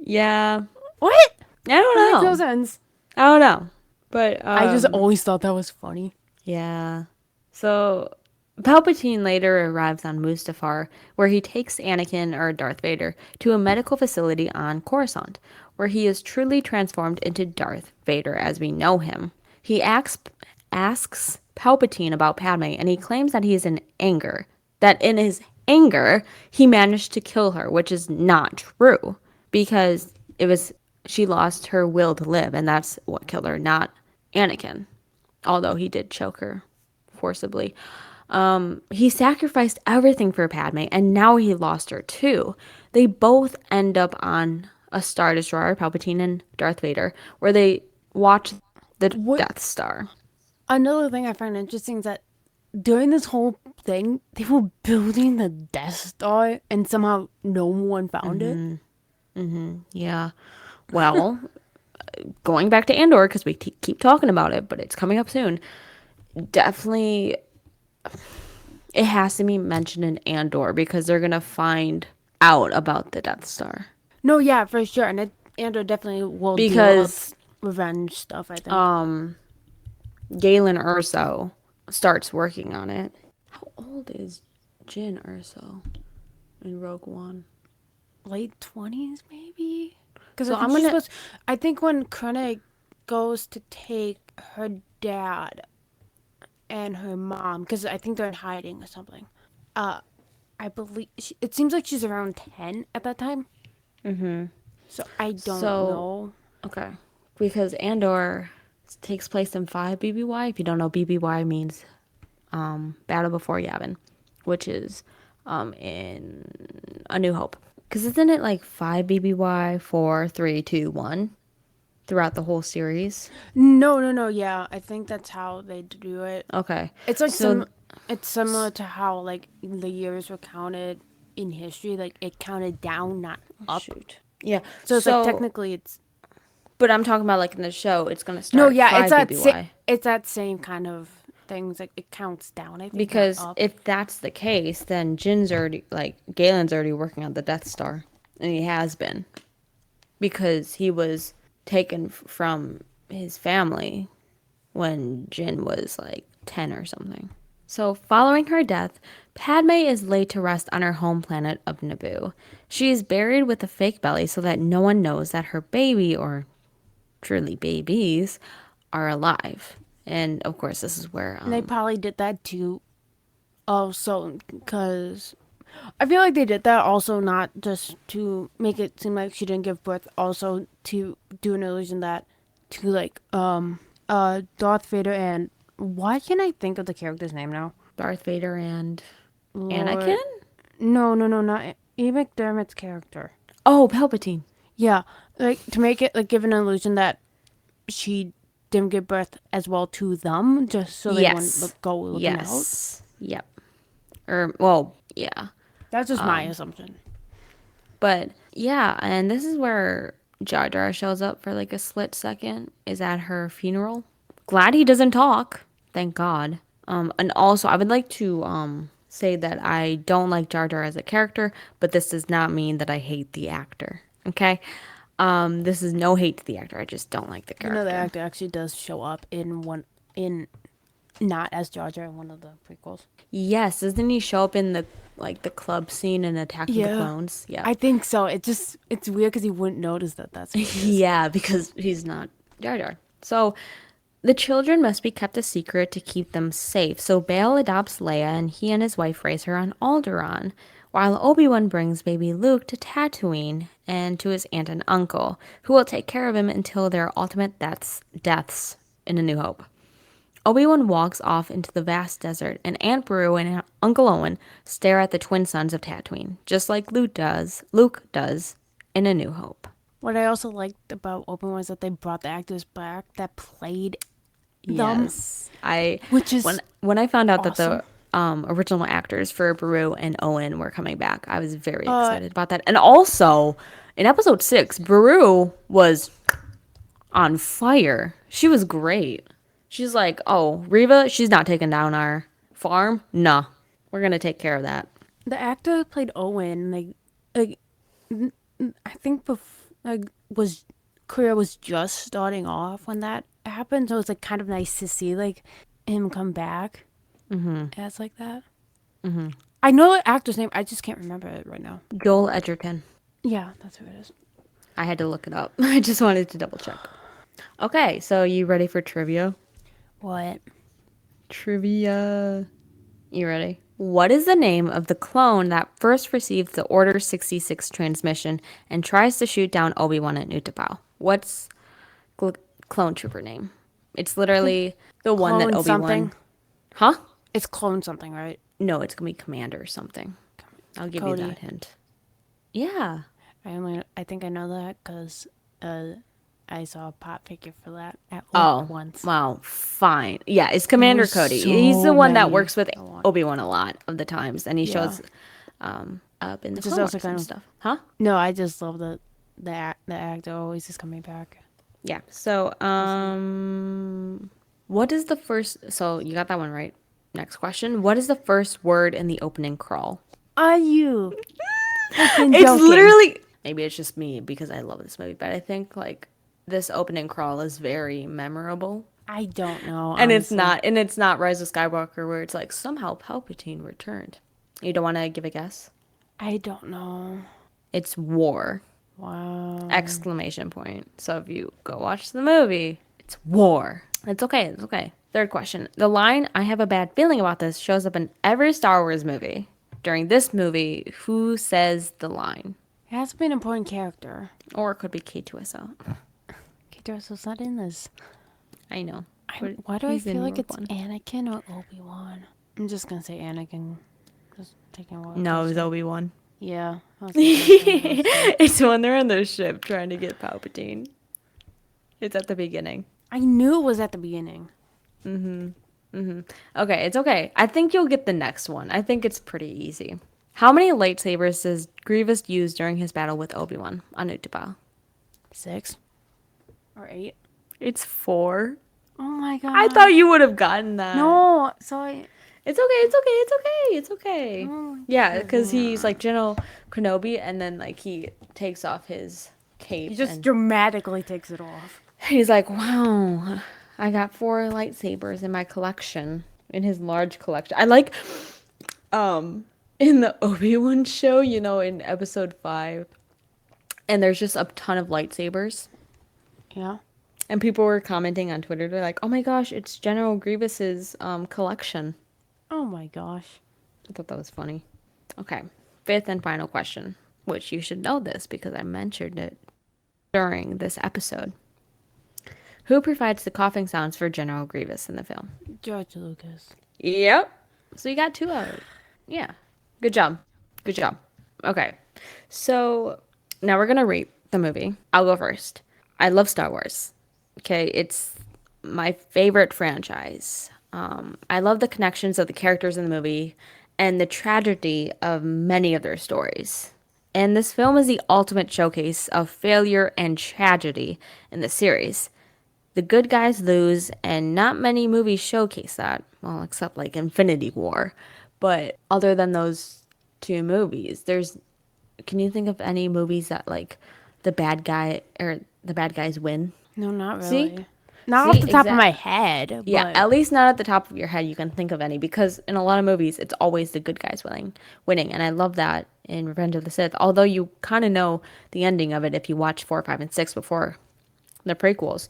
Yeah, What? I don't That makes no know. sense. I don't know. But I just always thought that was funny. yeah. So Palpatine later arrives on Mustafar, where he takes Anakin, or Darth Vader, to a medical facility on Coruscant, where he is truly transformed into Darth Vader as we know him. He asks Palpatine about Padme, and he claims that he is in anger. That in his anger, he managed to kill her, which is not true, because it was she lost her will to live, and that's what killed her, not Anakin, although he did choke her forcibly. He sacrificed everything for Padme, and now he lost her too. They both end up on a Star Destroyer, Palpatine and Darth Vader, where they watch the What Death Star. Another thing I find interesting is that during this whole thing, they were building the Death Star, and somehow no one found it. Yeah. Well, going back to Andor, because we keep talking about it, but it's coming up soon. Definitely, it has to be mentioned in Andor because they're going to find out about the Death Star. No, yeah, for sure, and Andrew definitely will deal up Because revenge stuff. I think. Galen Erso starts working on it. How old is Jin Erso in Rogue One? Late 20s, maybe. Because So I I'm think she's gonna. supposed. I think when Krennic goes to take her dad and her mom, because I think they're in hiding or something. Uh, I believe it seems like she's around 10 at that time. So I don't So know. okay, because Andor takes place in 5 BBY. If you don't know, BBY means Battle Before Yavin, which is in A New Hope. Because isn't it like 5 BBY, 4, 3, 2, 1 throughout the whole series? No, no, no. Yeah, I think that's how they do it. Okay, It's like so It's similar to how like the years were counted in history. Like it counted down, not up. shoot, yeah. So it's like So, technically it's but I'm talking about like in the show, it's gonna no. start Yeah, it's 5 BBY. it's that same kind of. things, like it counts down, I think, not Because up. if that's the case, then Jin's already, like, Galen's already working on the Death Star. And he has been. Because he was taken from his family when Jin was like 10 or something. So, following her death, Padme is laid to rest on her home planet of Naboo. She is buried with a fake belly so that no one knows that her baby, or truly babies, are alive. And of course, this is where And they probably did that too, also, because I feel like they did that also not just to make it seem like she didn't give birth, also to do an illusion that to like Darth Vader and why can't I think of the character's name now? Darth Vader and Anakin. Lord, no, not Ian McDermott's character. Oh, Palpatine. Yeah, like to make it like give an illusion that she didn't give birth as well to them, just so they wouldn't Yes. go looking out. Yes. Yep. Or, well, yeah. That's just my assumption. But yeah, and this is where Jar Jar shows up for like a split second, is at her funeral. Glad he doesn't talk. Thank God. And also, I would like to say that I don't like Jar Jar as a character, but this does not mean that I hate the actor. Okay? This is no hate to the actor. I just don't like the You know, the character. actor actually does show up in one in not as Jar Jar in one of the prequels. Yes, doesn't he show up in the like the club scene in Attack of the Yeah, Clones? Yeah. I think so. It's weird because he wouldn't notice that that's what it is. Yeah, because he's not Jar Jar. So the children must be kept a secret to keep them safe. So Bail adopts Leia, and he and his wife raise her on Alderaan, while Obi-Wan brings baby Luke to Tatooine and to his aunt and uncle, who will take care of him until their ultimate deaths in A New Hope. Obi-Wan walks off into the vast desert, and Aunt Beru and Uncle Owen stare at the twin suns of Tatooine, just like Luke does in A New Hope. What I also liked about Open was that they brought the actors back that played them, Yes, I which when is when I found out that awesome. the original actors for Beru and Owen were coming back, I was very Uh, excited about that. And also, in episode 6, Beru was on fire. She was great. She's like, "Oh, Reva, she's not taking down our farm. Nah, we're gonna take care of that." the actor who played Owen, like I think like was career was just starting off when that happened, so it's like kind of nice to see like him come back as like that. I know the actor's name, I just can't remember it right now. Joel Edgerton. Yeah, that's who it is. I had to look it up. I just wanted to double check. Okay, so you ready for trivia? What? Trivia. You ready? What is the name of the clone that first receives the Order 66 transmission and tries to shoot down Obi-Wan at Utapau? What's gl- clone trooper name? It's I think literally the one that clone Obi-Wan... something. Huh? It's clone something, right? No, it's going to be Commander or something. I'll give you Cody. that hint. Yeah. I think I know that because I saw a pop figure for that at Oh, work once. wow. Fine. Yeah, it's There Commander was Cody. He's the so one that many. works with Obi-Wan a lot of the times, and he Yeah. shows up in the Which is Clone also Wars kind and of stuff. Huh? no. I just love the actor always is coming back. Yeah. So, what is the first? So you got that one right. Next question. What is the first word in the opening crawl? Are you fucking It's joking? literally. Maybe it's just me because I love this movie, but I think like this opening crawl is very memorable. I don't know. And Honestly. it's not Rise of Skywalker where it's like somehow Palpatine returned. You don't want to give a guess? I don't know. It's war! Wow. Exclamation point. So if you go watch the movie, it's war. It's okay. It's okay. Third question. The line "I have a bad feeling about this" shows up in every Star Wars movie. During this movie, who says the line? It has to be an important character. Or it could be K2SO. K-2SO's not in this. I know. Why do I He's in feel like Rogue it's One. Anakin or Obi-Wan? I'm just gonna say Anakin. Just taking what. No, it was Obi-Wan. Yeah. I was thinking Anakin. It's when they're on the ship trying to get Palpatine. It's at the beginning. I knew it was at the beginning. Okay, it's okay. I think you'll get the next one. I think it's pretty easy. How many lightsabers does Grievous use during his battle with Obi-Wan on Utapau? 6 or 8. It's 4. Oh my I thought god. you would have gotten that. No, so I. It's okay. It's okay. It's okay. It's okay. Oh Yeah, my because he's like god. General Kenobi, and then like he takes off his He cape, just and dramatically takes it off. he's like, "Wow, I got 4 lightsabers in my collection, in his large collection." I like, um, in the Obi-Wan show, in episode 5, and there's just a ton of lightsabers. Yeah. And people were commenting on Twitter. They're like, "Oh my gosh, it's General Grievous's collection." Oh my gosh. I thought that was funny. Okay, fifth and final question, which you should know this because I mentioned it during this episode. Who provides the coughing sounds for General Grievous in the film? George Lucas. Yep. So you got 2 out of it. Yeah. Good job. Good job. Okay. So now we're gonna rate the movie. I'll go first. I love Star Wars. Okay, it's my favorite franchise. I love the connections of the characters in the movie and the tragedy of many of their stories. And this film is the ultimate showcase of failure and tragedy in the series. The good guys lose, and not many movies showcase that. Well, except like Infinity War. But other than those 2 movies, can you think of any movies that like the bad guys win? No, not See? really. Not off See, the top of exact. my head, Yeah, but at least not at the top of your head you can think of any because in a lot of movies it's always the good guys winning, and I love that in Revenge of the Sith. Although you kind of know the ending of it if you watch 4, 5, and 6 before the prequels,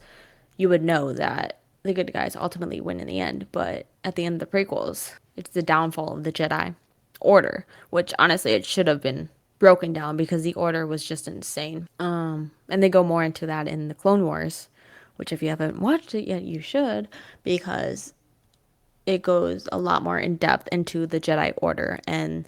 you would know that the good guys ultimately win in the end. But at the end of the prequels, it's the downfall of the Jedi Order, which honestly it should have been broken down because the Order was just insane. And they go more into that in the Clone Wars, which if you haven't watched it yet, you should because it goes a lot more in depth into the Jedi Order and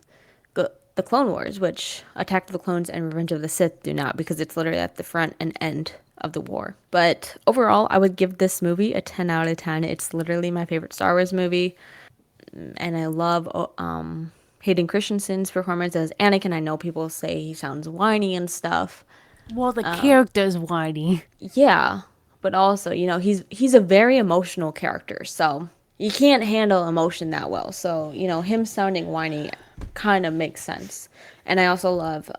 the Clone Wars, which Attack of the Clones and Revenge of the Sith do not, because it's literally at the front and end of the war. But overall, I would give this movie a 10 out of 10. It's literally my favorite Star Wars movie, and I love Hayden Christensen's performance as Anakin. I know people say he sounds whiny and stuff. well, the character's whiny. Yeah, but also, he's a very emotional character, so you can't handle emotion that well. So, him sounding whiny kind of makes sense. And I also love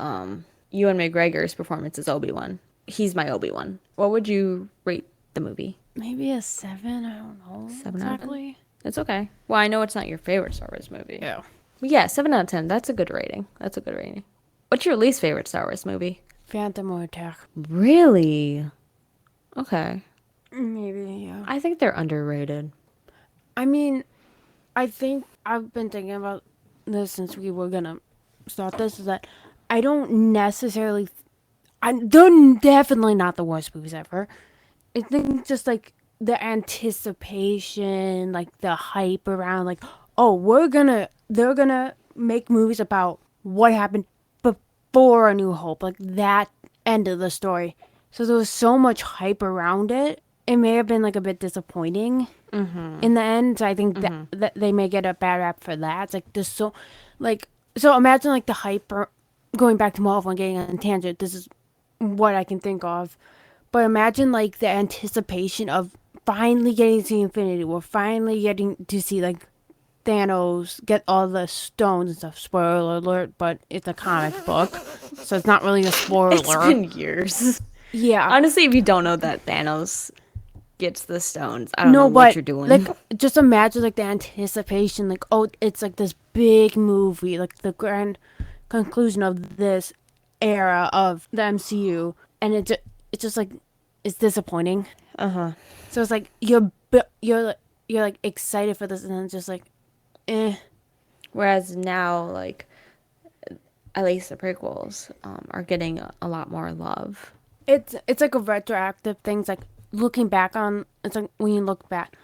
Ewan McGregor's performance as Obi-Wan. He's my Obi-Wan. What would you rate the movie? Maybe a 7. I don't know 7 out of 10? exactly. It's okay. Well, I know it's not your favorite Star Wars movie. Yeah. But yeah, 7 out of 10. That's a good rating. That's a good rating. What's your least favorite Star Wars movie? Phantom Attack. Really? Okay. Maybe, yeah. I think they're underrated. I mean, I think I've been thinking about this since we were gonna start this. Is that I don't necessarily. They're definitely not the worst movies ever. I think just like the anticipation, like the hype around, like, oh, they're gonna make movies about what happened before A New Hope, like that end of the story. So there was so much hype around it. It may have been like a bit disappointing in the end. So I think that they may get a bad rap for that. It's like this so imagine like the hype going back to Marvel and getting on a tangent. This is what I can think of. But imagine like the anticipation of finally getting to see Infinity War, finally getting to see like Thanos get all the stones and stuff. Spoiler alert, but it's a comic book, so it's not really a spoiler. It's been years. Yeah. Honestly, if you don't know that Thanos gets the stones, I don't know No, what but you're doing. like just imagine like the anticipation, like, oh, it's like this big movie, like the grand conclusion of this era of the MCU, and it's just like it's disappointing. Uh-huh. So it's like you're like excited for this, and then it's just like, eh. Whereas now, like, at least the prequels are getting a lot more love. It's like a retroactive thing. It's like looking back on. It's like when you look back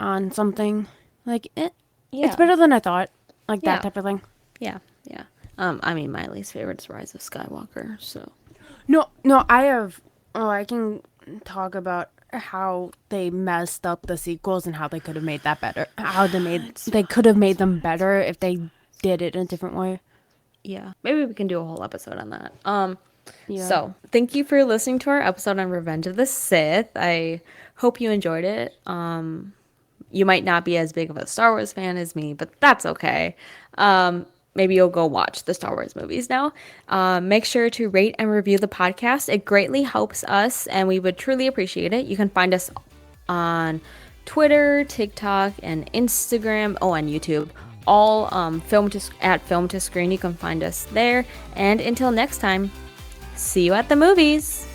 on something, like Yeah. it's better than I thought. Like Yeah. that type of thing. Yeah, yeah. I mean, my least favorite is Rise of Skywalker, so. No, I have. Oh, I can talk about how they messed up the sequels and how they could have made that better. How they could have made them better if they did it in a different way. Yeah. Maybe we can do a whole episode on that. Yeah. So, thank you for listening to our episode on Revenge of the Sith. I hope you enjoyed it. You might not be as big of a Star Wars fan as me, but that's okay. Maybe you'll go watch the Star Wars movies now. Make sure to rate and review the podcast. It greatly helps us, and we would truly appreciate it. You can find us on Twitter, TikTok, and Instagram. Oh, and YouTube. All at Film to Screen. You can find us there. And until next time, see you at the movies.